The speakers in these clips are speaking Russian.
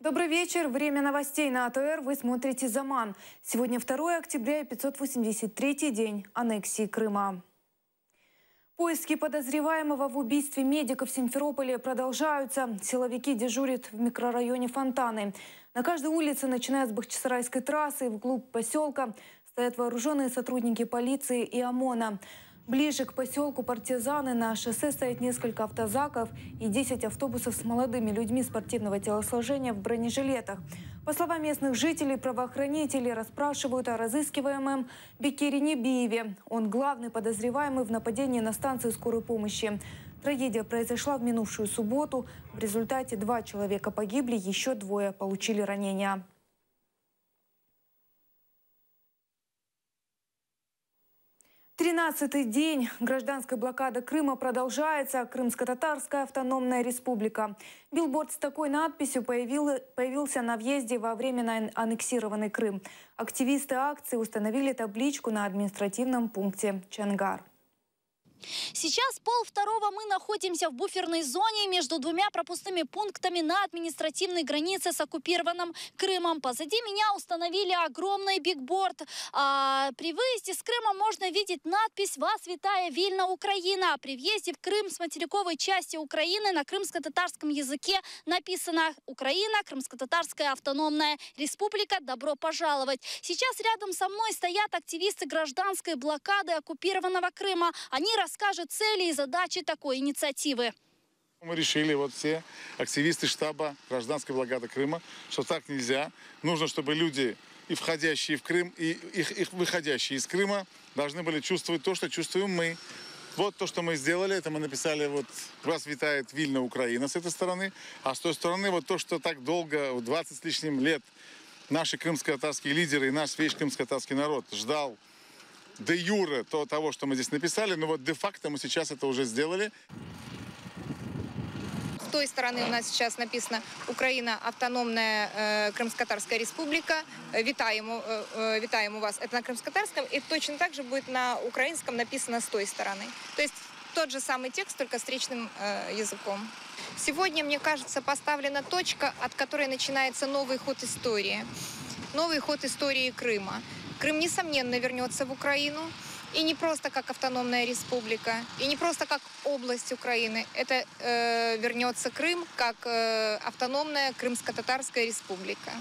Добрый вечер. Время новостей на АТР. Вы смотрите «Заман». Сегодня 2 октября и 583-й день аннексии Крыма. Поиски подозреваемого в убийстве медика в Симферополе продолжаются. Силовики дежурят в микрорайоне Фонтаны. На каждой улице, начиная с Бахчисарайской трассы и вглубь поселка, стоят вооруженные сотрудники полиции и ОМОНа. Ближе к поселку Партизаны на шоссе стоит несколько автозаков и 10 автобусов с молодыми людьми спортивного телосложения в бронежилетах. По словам местных жителей, правоохранители расспрашивают о разыскиваемом Бекире Небиеве. Он главный подозреваемый в нападении на станцию скорой помощи. Трагедия произошла в минувшую субботу. В результате 2 человека погибли, еще 2 получили ранения. 13-й день гражданской блокады Крыма продолжается. Крымско-Татарская автономная республика. Билборд с такой надписью появился на въезде во временно аннексированный Крым. Активисты акции установили табличку на административном пункте Чангар. Сейчас 1:30 мы находимся в буферной зоне между 2 пропускными пунктами на административной границе с оккупированным Крымом. Позади меня установили огромный бигборд. При выезде с Крыма можно видеть надпись «Вас витая Вильна, Украина». При въезде в Крым с материковой части Украины на крымско-татарском языке написано «Украина, Крымско-татарская автономная республика, добро пожаловать». Сейчас рядом со мной стоят активисты гражданской блокады оккупированного Крыма. Они расскажут цели и задачи такой инициативы. Мы решили, вот все активисты штаба гражданской блокады Крыма, что так нельзя. Нужно, чтобы люди, и входящие в Крым, и их выходящие из Крыма, должны были чувствовать то, что чувствуем мы. Вот то, что мы сделали, это мы написали, вот «Вас витает Вильна, Украина» с этой стороны, а с той стороны вот то, что так долго, 20 с лишним лет, наши крымско-татарские лидеры и наш весь крымско-татарский народ ждал де юре того, что мы здесь написали, но вот де-факто мы сейчас это уже сделали. С той стороны у нас сейчас написано «Украина, автономная Крымско-татарская республика». Витаем вас. Это на крымско-татарском. И точно так же будет на украинском написано с той стороны. То есть тот же самый текст, только встречным языком. Сегодня, мне кажется, поставлена точка, от которой начинается новый ход истории. Новый ход истории Крыма. Крым, несомненно, вернется в Украину. И не просто как автономная республика, и не просто как область Украины. Это вернется Крым как автономная Крымско-татарская республика.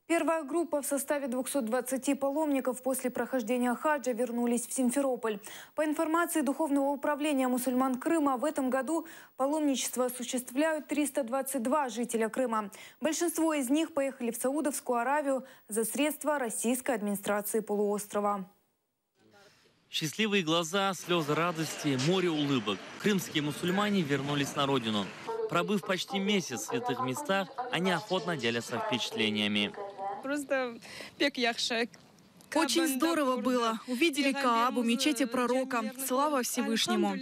Первая группа в составе 220 паломников после прохождения хаджа вернулись в Симферополь. По информации Духовного управления мусульман Крыма, в этом году паломничество осуществляют 322 жителя Крыма. Большинство из них поехали в Саудовскую Аравию за средства российской администрации полуострова. Счастливые глаза, слезы радости, море улыбок. Крымские мусульмане вернулись на родину. Пробыв почти месяц в святых местах, они охотно делятся впечатлениями. Просто пек яхша. Очень здорово было. Увидели Каабу, мечети пророка. Слава Всевышнему.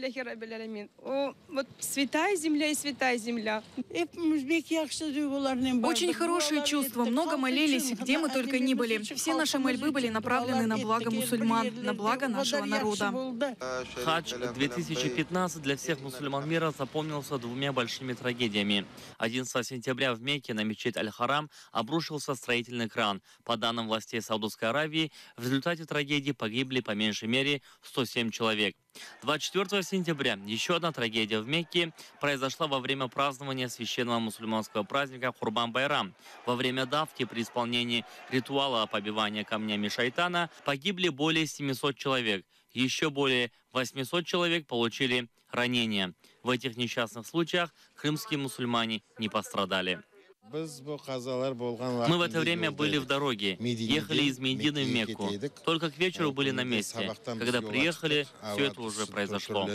Вот святая земля и святая земля. Очень хорошие чувства. Много молились, где мы только ни были. Все наши мольбы были направлены на благо мусульман, на благо нашего народа. Хадж 2015 для всех мусульман мира запомнился 2 большими трагедиями. 11 сентября в Мекке на мечеть Аль-Харам обрушился строительный кран. По данным властей Саудовской Аравии, в результате трагедии погибли по меньшей мере 107 человек. 24 сентября еще одна трагедия в Мекке произошла во время празднования священного мусульманского праздника Курбан-Байрам. Во время давки при исполнении ритуала побивания камнями шайтана погибли более 700 человек. Еще более 800 человек получили ранения. В этих несчастных случаях крымские мусульмане не пострадали. Мы в это время были в дороге, ехали из Медины в Мекку. Только к вечеру были на месте. Когда приехали, все это уже произошло.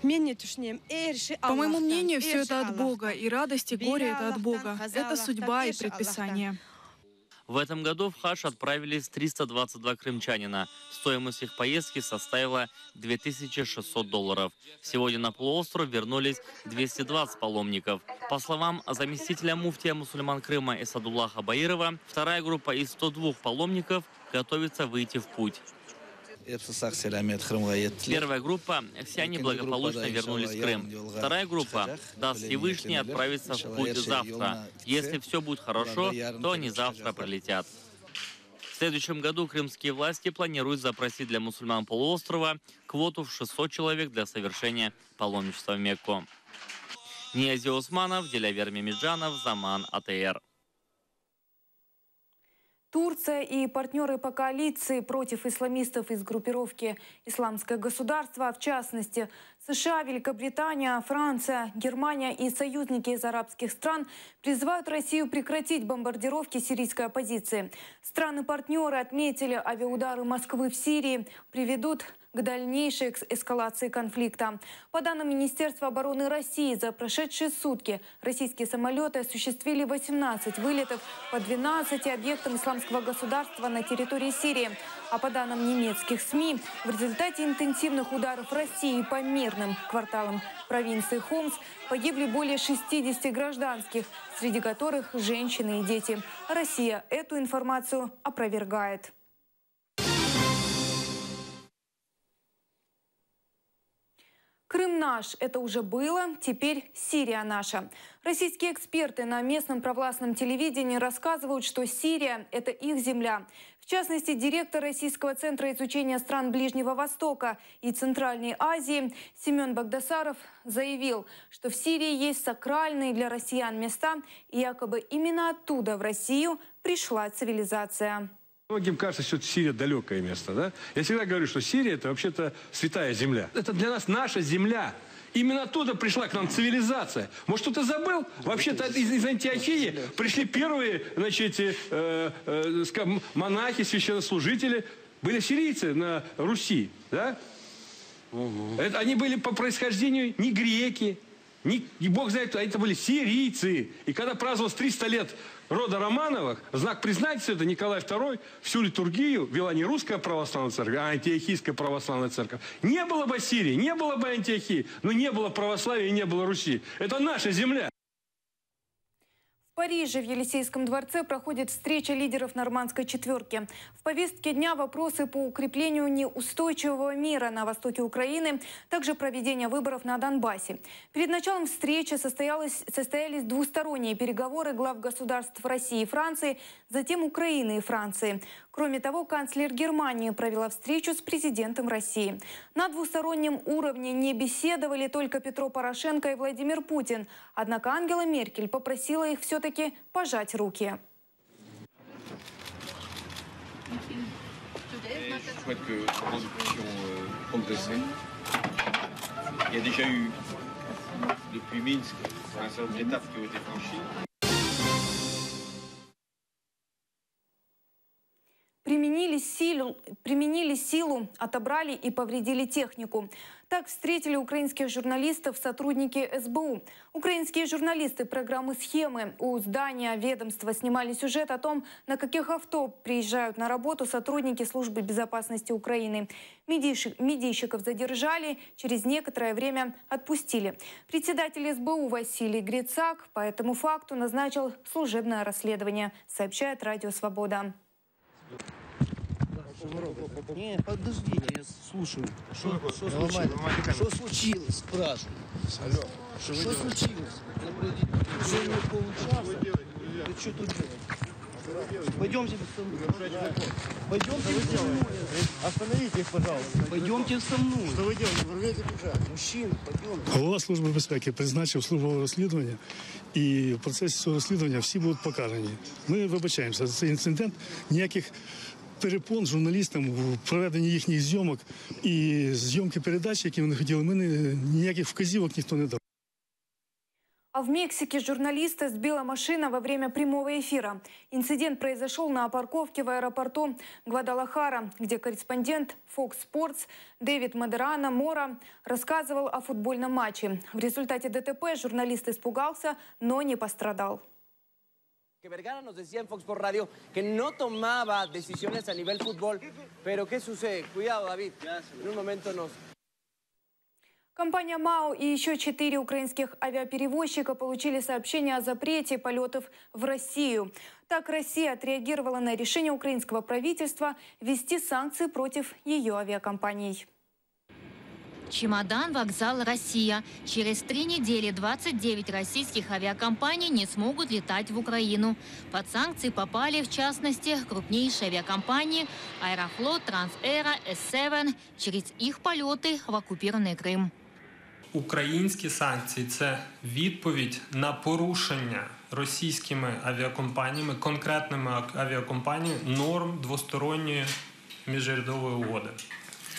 По моему мнению, все это от Бога, и радость, и горе — это от Бога. Это судьба и предписание. В этом году в хадж отправились 322 крымчанина. Стоимость их поездки составила $2600. Сегодня на полуостров вернулись 220 паломников. По словам заместителя муфтия мусульман Крыма Исадуллаха Баирова, вторая группа из 102 паломников готовится выйти в путь. Первая группа, все они благополучно вернулись в Крым. Вторая группа, даст Всевышний, отправиться в путь завтра. Если все будет хорошо, то они завтра прилетят. В следующем году крымские власти планируют запросить для мусульман полуострова квоту в 600 человек для совершения паломничества в Мекку. Ниязи Османов, Дилявер Мемеджанов, Заман, АТР. Турция и партнеры по коалиции против исламистов из группировки «Исламское государство», в частности, США, Великобритания, Франция, Германия и союзники из арабских стран, призывают Россию прекратить бомбардировки сирийской оппозиции. Страны-партнеры отметили, авиаудары Москвы в Сирии приведут к дальнейшей эскалации конфликта. По данным Министерства обороны России, за прошедшие сутки российские самолеты осуществили 18 вылетов по 12 объектам исламского государства на территории Сирии. А по данным немецких СМИ, в результате интенсивных ударов России по мирным кварталам провинции Хомс погибли более 60 гражданских, среди которых женщины и дети. Россия эту информацию опровергает. Крым наш – это уже было, теперь Сирия наша. Российские эксперты на местном провластном телевидении рассказывают, что Сирия – это их земля. В частности, директор Российского центра изучения стран Ближнего Востока и Центральной Азии Семен Багдасаров заявил, что в Сирии есть сакральные для россиян места, и якобы именно оттуда в Россию пришла цивилизация. Многим кажется, что Сирия далекое место, да? Я всегда говорю, что Сирия – это вообще-то святая земля. Это для нас наша земля. Именно оттуда пришла к нам цивилизация. Может, кто-то забыл? Вообще-то из Антиохии пришли первые, значит, монахи, священнослужители. Были сирийцы на Руси, да? Это, они были по происхождению не греки, не бог знает кто, это были сирийцы. И когда праздновалось 300 лет рода Романовых, в знак признательства это Николай II всю литургию вела не русская православная церковь, а антиохийская православная церковь. Не было бы Сирии, не было бы Антиохии, но не было православия и не было Руси. Это наша земля. В Париже в Елисейском дворце проходит встреча лидеров нормандской четверки. В повестке дня вопросы по укреплению неустойчивого мира на востоке Украины, также проведение выборов на Донбассе. Перед началом встречи состоялись двусторонние переговоры глав государств России и Франции, затем Украины и Франции. Кроме того, канцлер Германии провела встречу с президентом России. На двустороннем уровне не беседовали только Петро Порошенко и Владимир Путин. Однако Ангела Меркель попросила их все-таки пожать руки. Применили силу, отобрали и повредили технику. Так встретили украинских журналистов сотрудники СБУ. Украинские журналисты программы «Схемы» у здания ведомства снимали сюжет о том, на каких авто приезжают на работу сотрудники Службы безопасности Украины. Медийщиков задержали, через некоторое время отпустили. Председатель СБУ Василий Грицак по этому факту назначил служебное расследование, сообщает Радио Свобода. Не, подожди, я слушаю. Что случилось? Спрашиваю. Что случилось? Уже не получаса. Ты что тут делаешь? Пойдемте со мной. Пойдемте со мной. Остановите их, пожалуйста. Пойдемте со мной. Что вы делаете? Вы рвете пиджак. Мужчина, пойдемте. Голова Служби безпеки призначив службове розслідування, і в процесі цього розслідування всі будуть покарані. Ми вибачаємося за цей інцидент. Ніяких перепон журналістам в проведенні їхніх зйомок і зйомки передач, які вони хотіли, ніяких вказівок ніхто не дав. А в Мексике журналиста сбила машина во время прямого эфира. Инцидент произошел на парковке в аэропорту Гвадалахара, где корреспондент Fox Sports Дэвид Мадерано Мора рассказывал о футбольном матче. В результате ДТП журналист испугался, но не пострадал. Vergara nos decía en Fox Sports Radio que no tomaba decisiones a nivel fútbol, pero ¿qué sucede? Cuidado, David, en un momento nos... Компания МАУ и еще 4 украинских авиаперевозчика получили сообщение о запрете полетов в Россию. Так Россия отреагировала на решение украинского правительства ввести санкции против ее авиакомпаний. Чемодан, вокзал, Россия. Через 3 недели 29 российских авиакомпаний не смогут летать в Украину. Под санкции попали, в частности, крупнейшие авиакомпании Аэрофлот, Трансэра, С7 через их полеты в оккупированный Крым. Українські санкції – це відповідь на порушення російськими авіакомпаніями, конкретними авіакомпаніями норм двосторонньої міжурядової угоди.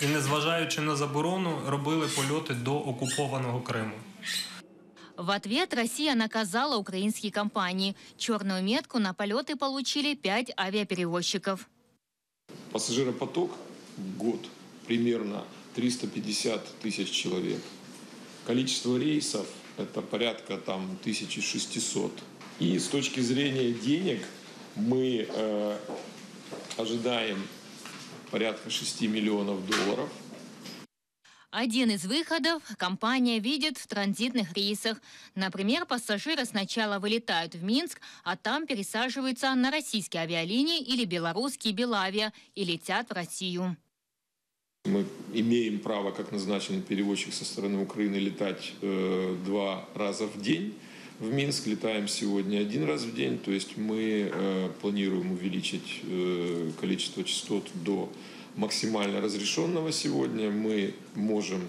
І, незважаючи на заборону, робили польоти до оккупованного Криму. В ответ Россия наказала украинские компании. Черную метку на полеты получили 5 авиаперевозчиков. Пассажиропоток в год примерно 350 тысяч человек. Количество рейсов – это порядка 1600. И с точки зрения денег мы ожидаем порядка 6 миллионов долларов. Один из выходов компания видит в транзитных рейсах. Например, пассажиры сначала вылетают в Минск, а там пересаживаются на российские авиалинии или белорусские Белавиа и летят в Россию. Мы имеем право, как назначенный перевозчик со стороны Украины, летать 2 раза в день. В Минск летаем сегодня 1 раз в день. То есть мы планируем увеличить количество частот до максимально разрешенного сегодня. Мы можем,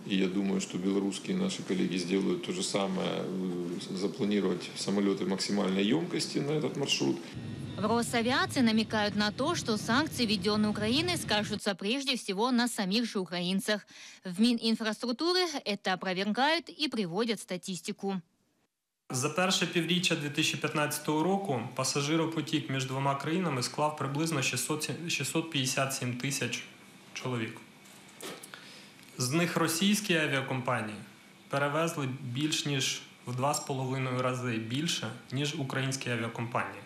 и я думаю, что белорусские наши коллеги сделают то же самое, запланировать самолеты максимальной емкости на этот маршрут. В Росавиации намекают на то, что санкции, введенные Украиной, скажутся прежде всего на самих же украинцах. В Мининфраструктуры это опровергают и приводят статистику. За перше півріччя 2015 року пасажиропотік між двома країнами склав приблизно 657 тисяч чоловік. З них російські авіакомпанії перевезли більш ніж в 2,5 рази більше, ніж українські авиакомпании.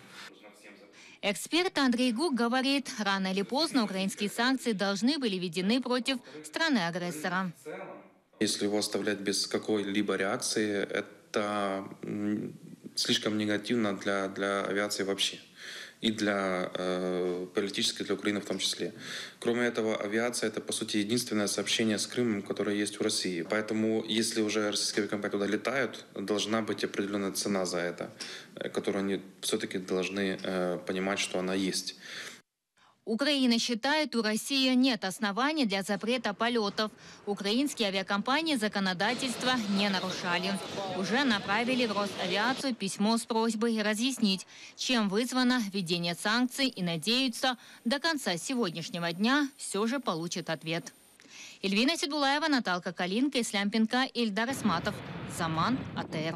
Эксперт Андрей Гук говорит, рано или поздно украинские санкции должны были введены против страны-агрессора. Если его оставлять без какой-либо реакции, это слишком негативно для авиации вообще. И для политической, для Украины в том числе. Кроме этого, авиация – это, по сути, единственное сообщение с Крымом, которое есть в России. Поэтому, если уже российские авиакомпании туда летают, должна быть определенная цена за это, которую они все-таки должны понимать, что она есть. Украина считает, у России нет оснований для запрета полетов. Украинские авиакомпании законодательство не нарушали. Уже направили в Росавиацию письмо с просьбой разъяснить, чем вызвано введение санкций, и надеются, до конца сегодняшнего дня все же получат ответ. Эльвина Седулаева, Наталка Калинка, Ислам Пинка, Ильдар Исматов. Заман, АТР.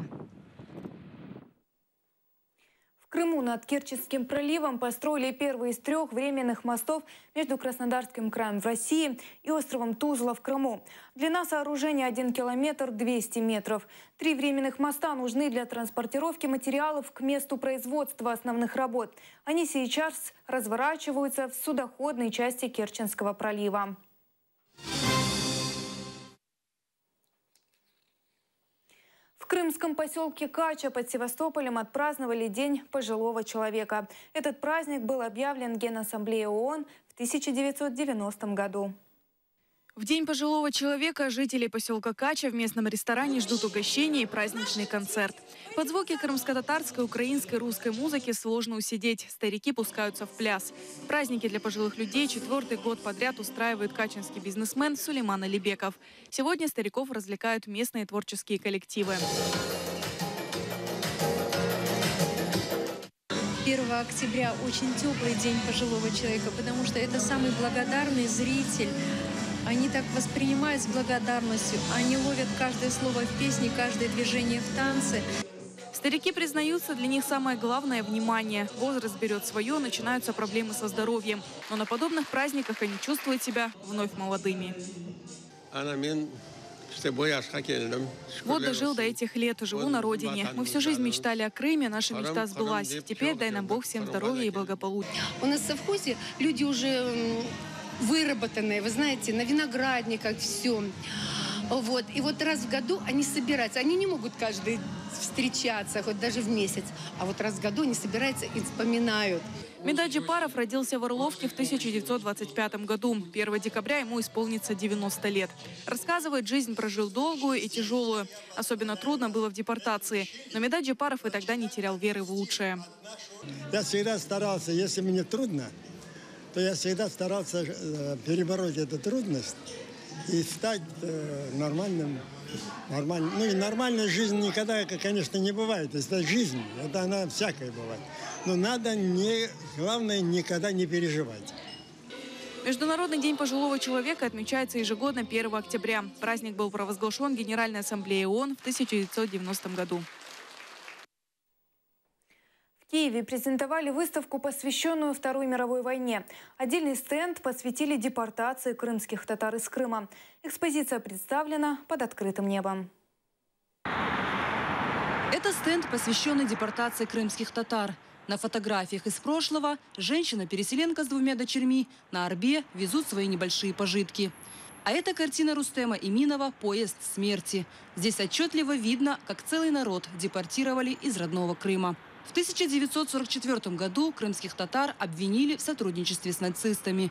В Крыму над Керченским проливом построили первый из 3 временных мостов между Краснодарским краем в России и островом Тузла в Крыму. Длина сооружения 1 километр 200 метров. 3 временных моста нужны для транспортировки материалов к месту производства основных работ. Они сейчас разворачиваются в судоходной части Керченского пролива. В крымском поселке Кача под Севастополем отпраздновали День пожилого человека. Этот праздник был объявлен Генассамблеей ООН в 1990 году. В День пожилого человека жители поселка Кача в местном ресторане ждут угощения и праздничный концерт. Под звуки крымско-татарской, украинской, русской музыки сложно усидеть. Старики пускаются в пляс. Праздники для пожилых людей 4-й год подряд устраивает качанский бизнесмен Сулейман Алибеков. Сегодня стариков развлекают местные творческие коллективы. 1 октября очень теплый день пожилого человека, потому что это самый благодарный зритель. Они так воспринимают с благодарностью, они ловят каждое слово в песне, каждое движение в танце. Старики признаются, для них самое главное – внимание. Возраст берет свое, начинаются проблемы со здоровьем. Но на подобных праздниках они чувствуют себя вновь молодыми. Вот дожил до этих лет, живу на родине. Мы всю жизнь мечтали о Крыме, наша мечта сбылась. Теперь дай нам Бог всем здоровья и благополучия. У нас в совхозе люди уже выработанные, вы знаете, на виноградниках все. Вот. И вот раз в году они собираются. Они не могут каждый встречаться, хоть даже в месяц. А вот раз в году они собираются и вспоминают. Медад Джапаров родился в Орловке в 1925 году. 1 декабря ему исполнится 90 лет. Рассказывает, жизнь прожил долгую и тяжелую. Особенно трудно было в депортации. Но Медад Джапаров и тогда не терял веры в лучшее. Я всегда старался, если мне трудно, то я всегда старался перебороть эту трудность и стать нормальным. Ну и нормальная жизнь никогда, конечно, не бывает. Это жизнь, это она всякая бывает. Но надо, главное, никогда не переживать. Международный день пожилого человека отмечается ежегодно 1 октября. Праздник был провозглашен Генеральной ассамблеей ООН в 1990 году. В Киеве презентовали выставку, посвященную Второй мировой войне. Отдельный стенд посвятили депортации крымских татар из Крыма. Экспозиция представлена под открытым небом. Это стенд, посвященный депортации крымских татар. На фотографиях из прошлого женщина-переселенка с 2 дочерьми на арбе везут свои небольшие пожитки. А это картина Рустема Эминова «Поезд смерти». Здесь отчетливо видно, как целый народ депортировали из родного Крыма. В 1944 году крымских татар обвинили в сотрудничестве с нацистами.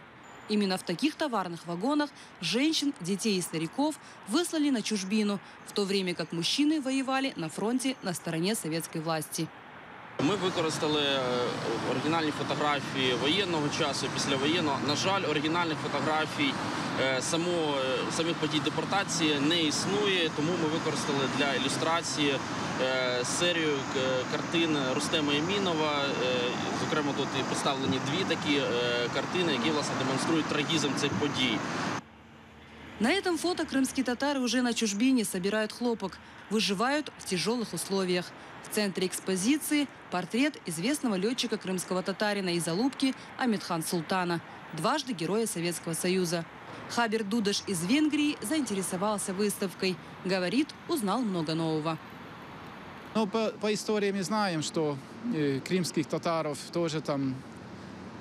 Именно в таких товарных вагонах женщин, детей и стариков выслали на чужбину, в то время как мужчины воевали на фронте на стороне советской власти. Ми використали оригінальні фотографії воєнного часу, післявоєнного. На жаль, оригінальних фотографій самих подій депортації не існує, тому ми використали для ілюстрації серію картин Рустема Емінова. Зокрема, тут і представлені 2 такі картини, які, власне, демонструють трагізм цих подій. На этом фото крымские татары уже на чужбине собирают хлопок, выживают в тяжелых условиях. В центре экспозиции портрет известного летчика крымского татарина из Алупки Амитхан Султана, дважды Героя Советского Союза. Хабер Дудаш из Венгрии заинтересовался выставкой. Говорит, узнал много нового. Ну, по истории мы знаем, что крымских татаров тоже там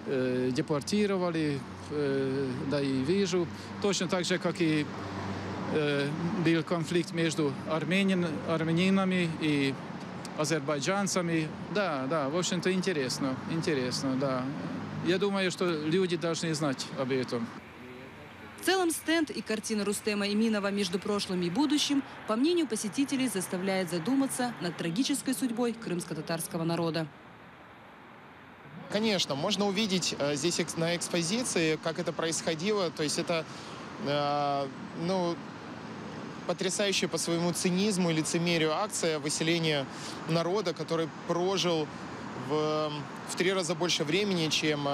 депортировали, да и вижу. Точно так же, как и был конфликт между армянинами и азербайджанцами. Да, в общем-то интересно, да. Я думаю, что люди должны знать об этом. В целом стенд и картина Рустема Эминова между прошлым и будущим, по мнению посетителей, заставляет задуматься над трагической судьбой крымско-татарского народа. Конечно, можно увидеть здесь на экспозиции, как это происходило. То есть это потрясающая по своему цинизму и лицемерию акция выселения народа, который прожил в 3 раза больше времени, чем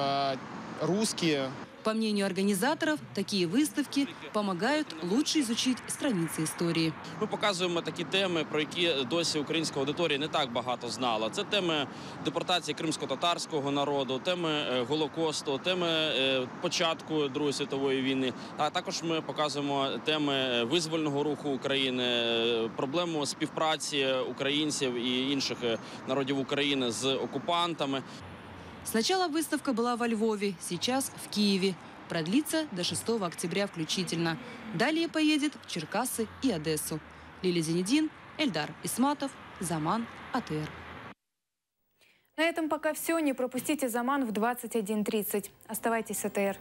русские. По мнению организаторов, такие выставки помогают лучше изучить страницы истории. Ми показуємо такі теми, про які досі українська аудиторія не так багато знала. Це теми депортації кримсько-татарського народу, теми Голокосту, теми початку Другої світової війни. А також ми показуємо теми визвольного руху України, проблему співпраці українців і інших народів України з окупантами. Сначала выставка была во Львове, сейчас в Киеве. Продлится до 6 октября включительно. Далее поедет в Черкассы и Одессу. Лилия Зенедин, Эльдар Исматов, Заман, АТР. На этом пока все. Не пропустите Заман в 21:30. Оставайтесь с АТР.